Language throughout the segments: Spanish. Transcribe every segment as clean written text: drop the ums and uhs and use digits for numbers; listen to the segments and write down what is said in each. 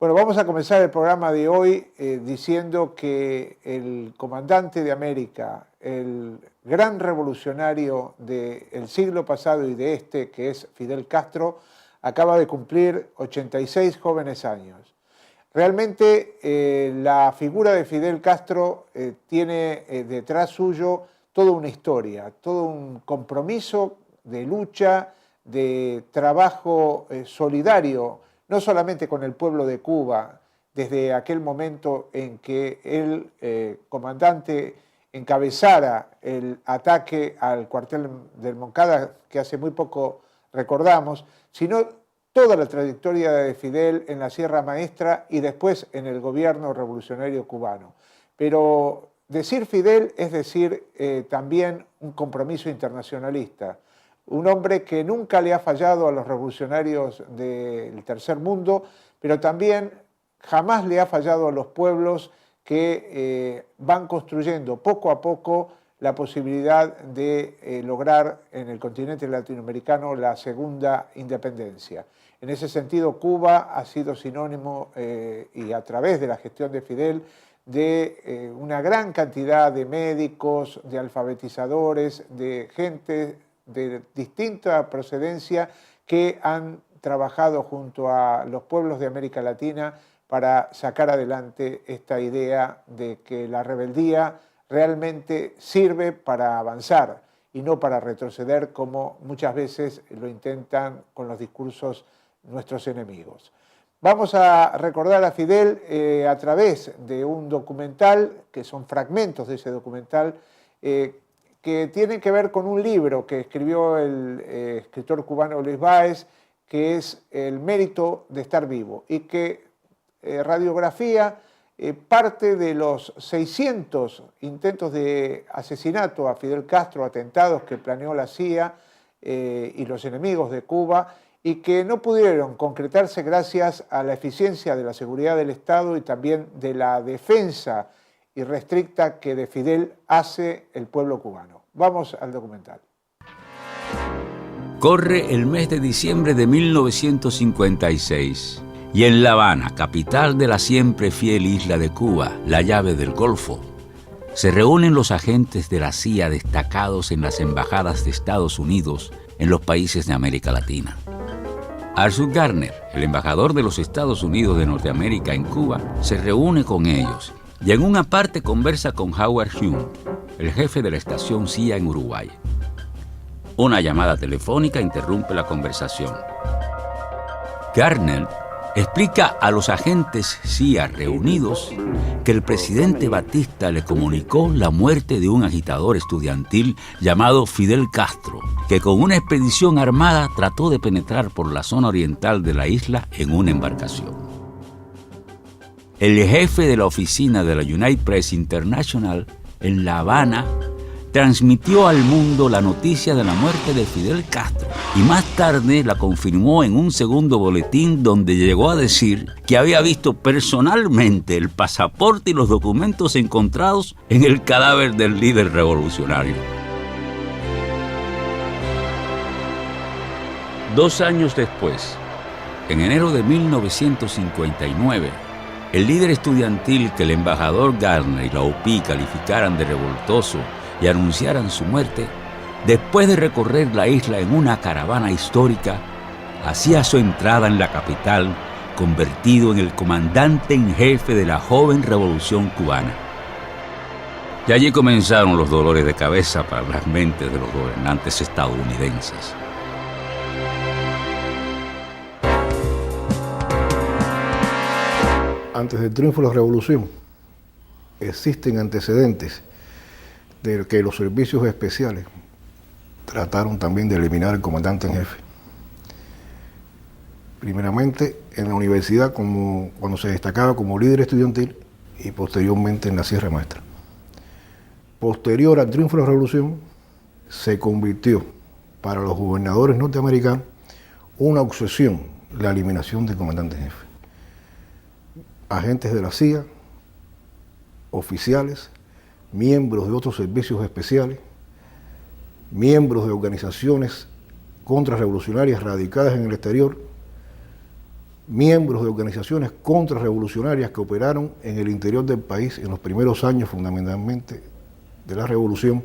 Bueno, vamos a comenzar el programa de hoy diciendo que el comandante de América, el gran revolucionario del siglo pasado y de este, que es Fidel Castro, acaba de cumplir 86 jóvenes años. Realmente la figura de Fidel Castro tiene detrás suyo toda una historia, todo un compromiso de lucha, de trabajo solidario, no solamente con el pueblo de Cuba, desde aquel momento en que el comandante encabezara el ataque al cuartel del Moncada, que hace muy poco recordamos, sino toda la trayectoria de Fidel en la Sierra Maestra y después en el gobierno revolucionario cubano. Pero decir Fidel es decir también un compromiso internacionalista. Un hombre que nunca le ha fallado a los revolucionarios del tercer mundo, pero también jamás le ha fallado a los pueblos que van construyendo poco a poco la posibilidad de lograr en el continente latinoamericano la segunda independencia. En ese sentido, Cuba ha sido sinónimo, y a través de la gestión de Fidel, de una gran cantidad de médicos, de alfabetizadores, de gente de distinta procedencia que han trabajado junto a los pueblos de América Latina para sacar adelante esta idea de que la rebeldía realmente sirve para avanzar y no para retroceder como muchas veces lo intentan con los discursos nuestros enemigos. Vamos a recordar a Fidel a través de un documental, que son fragmentos de ese documental, que tienen que ver con un libro que escribió el escritor cubano Luis Báez, que es El mérito de estar vivo, y que radiografía parte de los 600 intentos de asesinato a Fidel Castro, atentados que planeó la CIA y los enemigos de Cuba, y que no pudieron concretarse gracias a la eficiencia de la seguridad del Estado y también de la defensa irrestricta que de Fidel hace el pueblo cubano. Vamos al documental. Corre el mes de diciembre de 1956 y en La Habana, capital de la siempre fiel isla de Cuba, la llave del Golfo, se reúnen los agentes de la CIA destacados en las embajadas de Estados Unidos en los países de América Latina. Arthur Garner, el embajador de los Estados Unidos de Norteamérica en Cuba, se reúne con ellos y en una parte conversa con Howard Hume, el jefe de la estación CIA en Uruguay. Una llamada telefónica interrumpe la conversación. Garner explica a los agentes CIA reunidos que el presidente Batista le comunicó la muerte de un agitador estudiantil llamado Fidel Castro, que con una expedición armada trató de penetrar por la zona oriental de la isla en una embarcación. El jefe de la oficina de la United Press International en La Habana transmitió al mundo la noticia de la muerte de Fidel Castro y más tarde la confirmó en un segundo boletín donde llegó a decir que había visto personalmente el pasaporte y los documentos encontrados en el cadáver del líder revolucionario. 2 años después, en enero de 1959, el líder estudiantil que el embajador Garner y la OPI calificaran de revoltoso y anunciaran su muerte, después de recorrer la isla en una caravana histórica, hacía su entrada en la capital, convertido en el comandante en jefe de la joven revolución cubana. Y allí comenzaron los dolores de cabeza para las mentes de los gobernantes estadounidenses. Antes del triunfo de la revolución, existen antecedentes de que los servicios especiales trataron también de eliminar al comandante en jefe. Primeramente en la universidad, cuando se destacaba como líder estudiantil, y posteriormente en la Sierra Maestra. Posterior al triunfo de la revolución, se convirtió para los gobernadores norteamericanos una obsesión la eliminación del comandante en jefe. Agentes de la CIA, oficiales, miembros de otros servicios especiales, miembros de organizaciones contrarrevolucionarias radicadas en el exterior, miembros de organizaciones contrarrevolucionarias que operaron en el interior del país en los primeros años fundamentalmente de la revolución,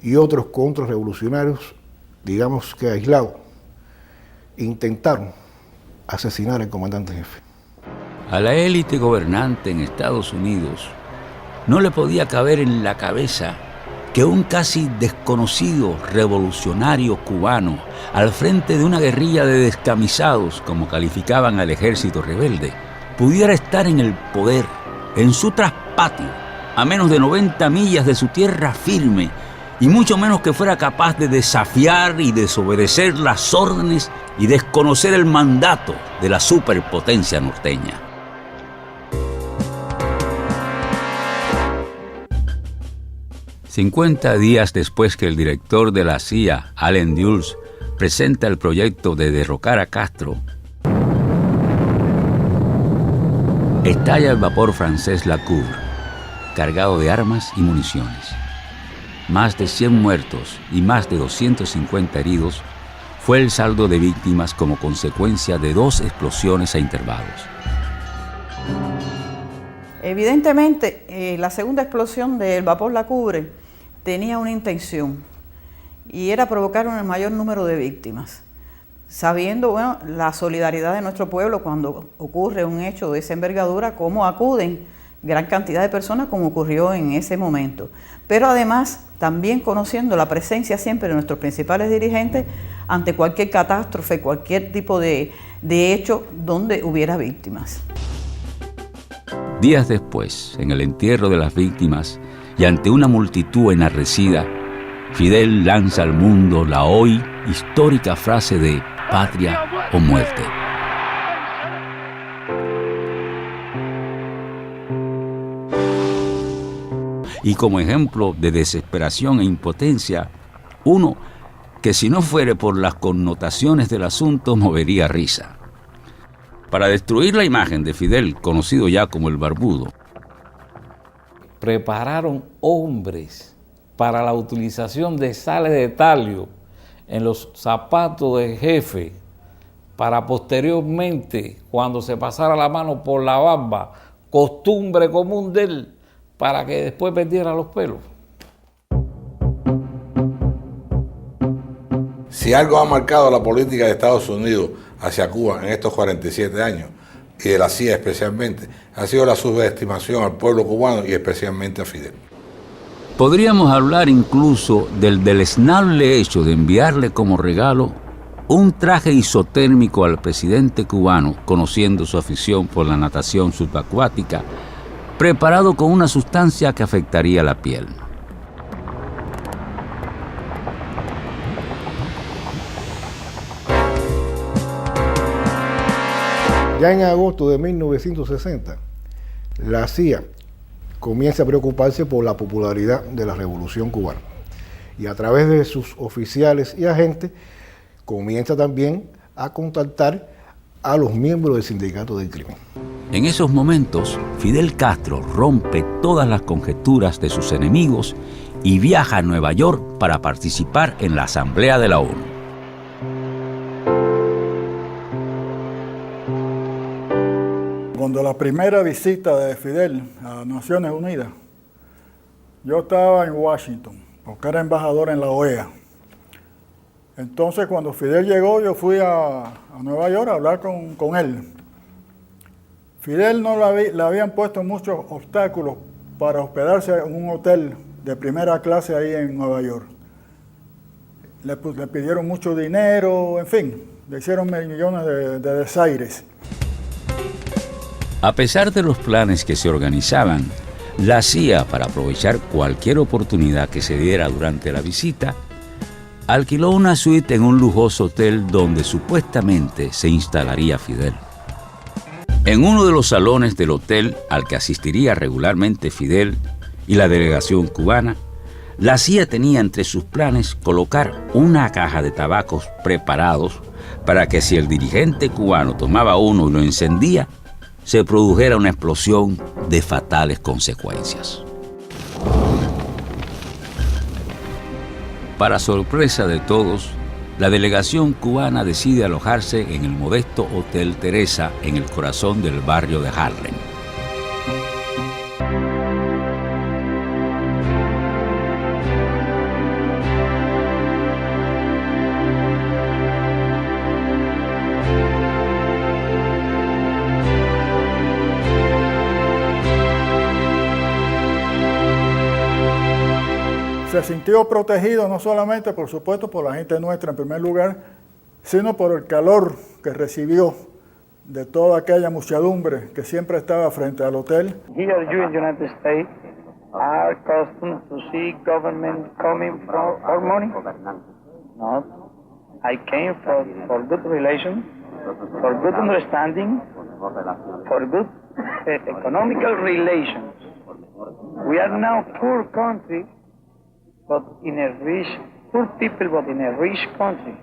y otros contrarrevolucionarios, digamos que aislados, intentaron asesinar al comandante jefe. A la élite gobernante en Estados Unidos no le podía caber en la cabeza que un casi desconocido revolucionario cubano al frente de una guerrilla de descamisados, como calificaban al ejército rebelde, pudiera estar en el poder, en su traspatio, a menos de 90 millas de su tierra firme, y mucho menos que fuera capaz de desafiar y desobedecer las órdenes y desconocer el mandato de la superpotencia norteña. ...50 días después que el director de la CIA, Allen Dulles, presenta el proyecto de derrocar a Castro, estalla el vapor francés La Couve, cargado de armas y municiones. Más de 100 muertos y más de 250 heridos fue el saldo de víctimas como consecuencia de 2 explosiones a intervalos. Evidentemente, la segunda explosión del vapor La Couve tenía una intención, y era provocar un mayor número de víctimas, sabiendo la solidaridad de nuestro pueblo cuando ocurre un hecho de esa envergadura, cómo acuden gran cantidad de personas como ocurrió en ese momento. Pero además, también conociendo la presencia siempre de nuestros principales dirigentes ante cualquier catástrofe, cualquier tipo de hecho donde hubiera víctimas. Días después, en el entierro de las víctimas y ante una multitud enardecida, Fidel lanza al mundo la hoy histórica frase de patria o muerte. Y como ejemplo de desesperación e impotencia, uno que si no fuere por las connotaciones del asunto movería risa. Para destruir la imagen de Fidel, conocido ya como el Barbudo, prepararon hombres para la utilización de sales de talio en los zapatos del jefe, para posteriormente, cuando se pasara la mano por la barba, costumbre común de él, para que después perdiera los pelos. Si algo ha marcado la política de Estados Unidos hacia Cuba en estos 47 años, y de la CIA especialmente, ha sido la subestimación al pueblo cubano y especialmente a Fidel. Podríamos hablar incluso del deleznable hecho de enviarle como regalo un traje isotérmico al presidente cubano, conociendo su afición por la natación subacuática, preparado con una sustancia que afectaría la piel. Ya en agosto de 1960, la CIA comienza a preocuparse por la popularidad de la Revolución Cubana, y a través de sus oficiales y agentes comienza también a contactar a los miembros del Sindicato del Crimen. En esos momentos, Fidel Castro rompe todas las conjeturas de sus enemigos y viaja a Nueva York para participar en la Asamblea de la ONU. Cuando la primera visita de Fidel a Naciones Unidas, yo estaba en Washington, porque era embajador en la OEA. Entonces, cuando Fidel llegó, yo fui a Nueva York a hablar con él. Fidel le habían puesto muchos obstáculos para hospedarse en un hotel de primera clase ahí en Nueva York. Le pidieron mucho dinero, en fin, le hicieron millones de desaires. A pesar de los planes que se organizaban, la CIA, para aprovechar cualquier oportunidad que se diera durante la visita, alquiló una suite en un lujoso hotel donde supuestamente se instalaría Fidel. En uno de los salones del hotel al que asistiría regularmente Fidel y la delegación cubana, la CIA tenía entre sus planes colocar una caja de tabacos preparados para que si el dirigente cubano tomaba uno y lo encendía, se produjera una explosión de fatales consecuencias. Para sorpresa de todos, la delegación cubana decide alojarse en el modesto Hotel Teresa en el corazón del barrio de Harlem. Se sintió protegido no solamente, por supuesto, por la gente nuestra en primer lugar, sino por el calor que recibió de toda aquella muchedumbre que siempre estaba frente al hotel. Here you in the United States are accustomed to see government coming for money? No. I came for good relations, for good understanding, for good economical relations. We are now poor country, but in a rich, poor people, but in a rich country.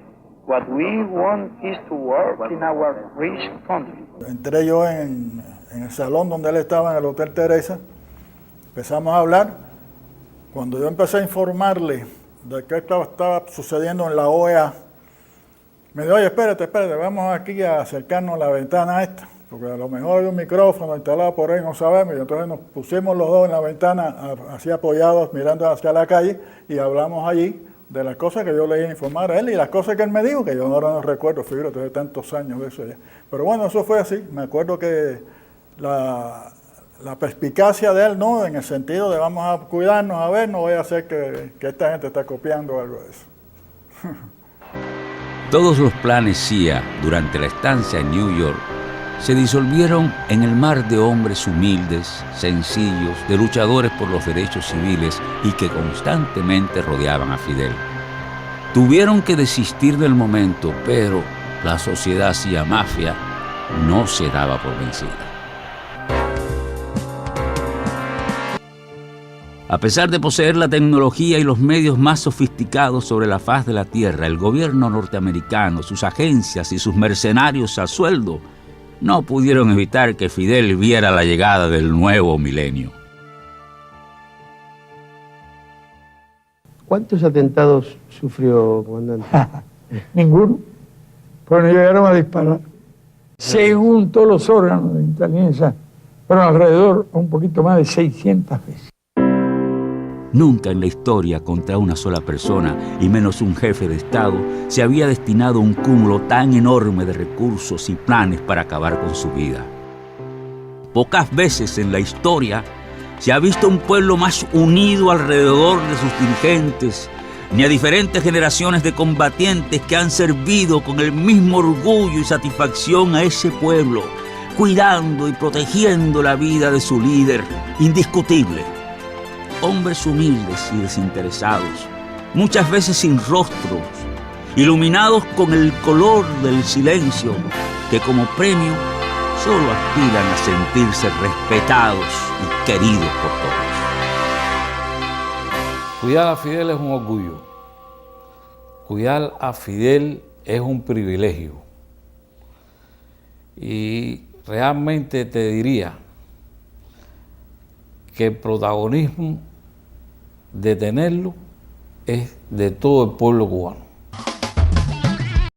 What we want is to work in our rich country. Entré yo en el salón donde él estaba, en el Hotel Teresa. Empezamos a hablar. Cuando yo empecé a informarle de qué estaba sucediendo en la OEA, me dijo, oye, espérate, vamos aquí a acercarnos a la ventana esta, porque a lo mejor hay un micrófono instalado por ahí, no sabemos, y entonces nos pusimos los dos en la ventana, así apoyados, mirando hacia la calle, y hablamos allí de las cosas que yo le iba a informar a él y las cosas que él me dijo, que yo ahora no recuerdo, fíjate, de tantos años de eso ya. Pero bueno, eso fue así. Me acuerdo que la perspicacia de él, ¿no? En el sentido de vamos a cuidarnos, a ver, no voy a hacer que esta gente está copiando algo de eso. Todos los planes CIA durante la estancia en New York se disolvieron en el mar de hombres humildes, sencillos, de luchadores por los derechos civiles y que constantemente rodeaban a Fidel. Tuvieron que desistir del momento, pero la sociedad CIA mafia no se daba por vencida. A pesar de poseer la tecnología y los medios más sofisticados sobre la faz de la tierra, el gobierno norteamericano, sus agencias y sus mercenarios a sueldo no pudieron evitar que Fidel viera la llegada del nuevo milenio. ¿Cuántos atentados sufrió, comandante? Ninguno, pero no llegaron a disparar. Según todos los órganos de inteligencia, fueron alrededor un poquito más de 600 veces. Nunca en la historia contra una sola persona, y menos un jefe de Estado, se había destinado un cúmulo tan enorme de recursos y planes para acabar con su vida. Pocas veces en la historia se ha visto un pueblo más unido alrededor de sus dirigentes, ni a diferentes generaciones de combatientes que han servido con el mismo orgullo y satisfacción a ese pueblo, cuidando y protegiendo la vida de su líder indiscutible. Hombres humildes y desinteresados, muchas veces sin rostros, iluminados con el color del silencio, que como premio solo aspiran a sentirse respetados y queridos por todos. Cuidar a Fidel es un orgullo. Cuidar a Fidel es un privilegio. Y realmente te diría que el protagonismo de tenerlo es de todo el pueblo cubano.